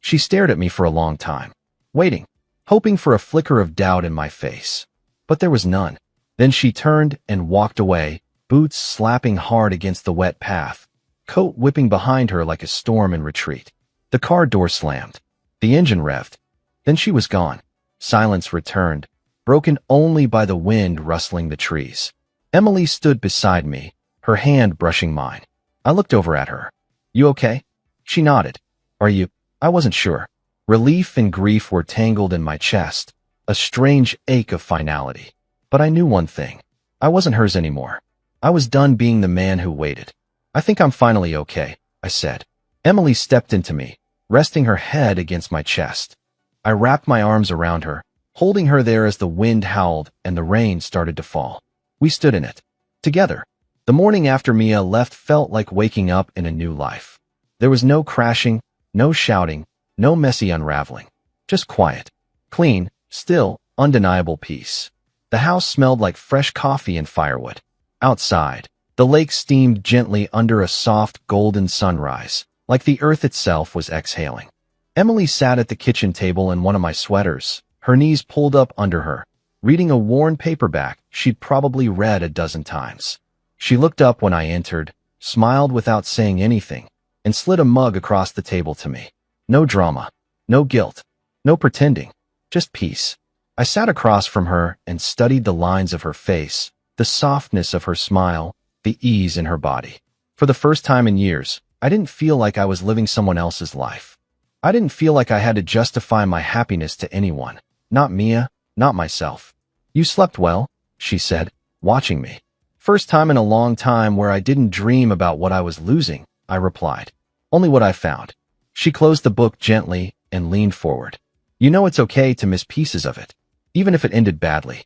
She stared at me for a long time, waiting, hoping for a flicker of doubt in my face. But there was none. Then she turned and walked away, boots slapping hard against the wet path, coat whipping behind her like a storm in retreat. The car door slammed. The engine revved. Then she was gone. Silence returned, broken only by the wind rustling the trees. Emily stood beside me, her hand brushing mine. I looked over at her. "You okay?" She nodded. "Are you?" I wasn't sure. Relief and grief were tangled in my chest, a strange ache of finality. But I knew one thing. I wasn't hers anymore. I was done being the man who waited. "I think I'm finally okay," I said. Emily stepped into me, resting her head against my chest. I wrapped my arms around her, holding her there as the wind howled and the rain started to fall. We stood in it, together. The morning after Mia left felt like waking up in a new life. There was no crashing, no shouting, no messy unraveling. Just quiet, clean, still, undeniable peace. The house smelled like fresh coffee and firewood. Outside, the lake steamed gently under a soft golden sunrise, like the earth itself was exhaling. Emily sat at the kitchen table in one of my sweaters, her knees pulled up under her, reading a worn paperback she'd probably read a dozen times. She looked up when I entered, smiled without saying anything, and slid a mug across the table to me. No drama, no guilt, no pretending, just peace. I sat across from her and studied the lines of her face, the softness of her smile, the ease in her body. For the first time in years, I didn't feel like I was living someone else's life. I didn't feel like I had to justify my happiness to anyone. Not Mia, not myself. "You slept well," she said, watching me. "First time in a long time where I didn't dream about what I was losing," I replied. "Only what I found." She closed the book gently, and leaned forward. You know it's okay to miss pieces of it, even if it ended badly.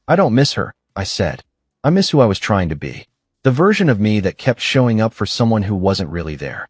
I don't miss her, I said. I miss who I was trying to be. The version of me that kept showing up for someone who wasn't really there.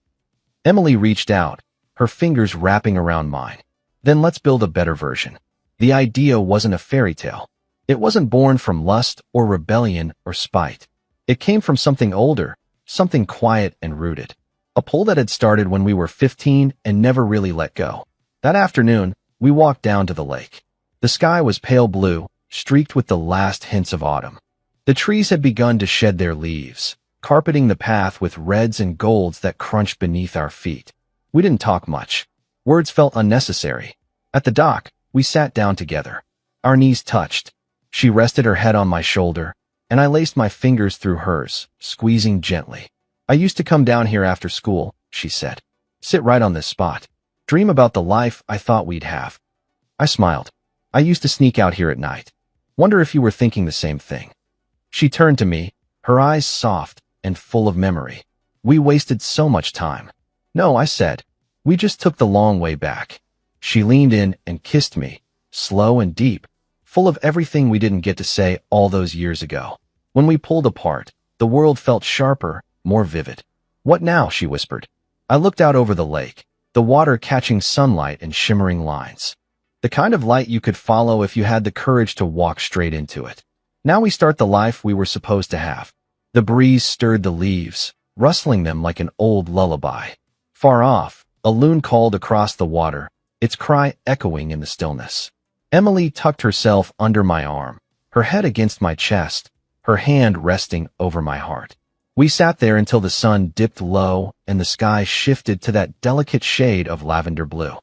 Emily reached out, her fingers wrapping around mine. Then let's build a better version. The idea wasn't a fairy tale. It wasn't born from lust or rebellion or spite. It came from something older, something quiet and rooted. A pull that had started when we were 15 and never really let go. That afternoon, we walked down to the lake. The sky was pale blue, streaked with the last hints of autumn. The trees had begun to shed their leaves, carpeting the path with reds and golds that crunched beneath our feet. We didn't talk much. Words felt unnecessary. At the dock, we sat down together. Our knees touched. She rested her head on my shoulder, and I laced my fingers through hers, squeezing gently. I used to come down here after school, she said. Sit right on this spot. Dream about the life I thought we'd have. I smiled. I used to sneak out here at night. Wonder if you were thinking the same thing. She turned to me, her eyes soft and full of memory. We wasted so much time. No, I said. We just took the long way back. She leaned in and kissed me, slow and deep, full of everything we didn't get to say all those years ago. When we pulled apart, the world felt sharper, more vivid. What now? She whispered. I looked out over the lake, the water catching sunlight and shimmering lines. The kind of light you could follow if you had the courage to walk straight into it. Now we start the life we were supposed to have. The breeze stirred the leaves, rustling them like an old lullaby. Far off, a loon called across the water, its cry echoing in the stillness. Emily tucked herself under my arm, her head against my chest, her hand resting over my heart. We sat there until the sun dipped low and the sky shifted to that delicate shade of lavender blue.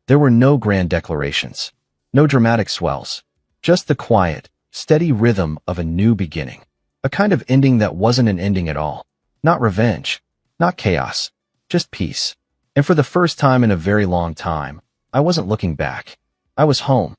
There were no grand declarations, no dramatic swells, just the quiet, steady rhythm of a new beginning. A kind of ending that wasn't an ending at all. Not revenge, not chaos, just peace. And for the first time in a very long time, I wasn't looking back. I was home.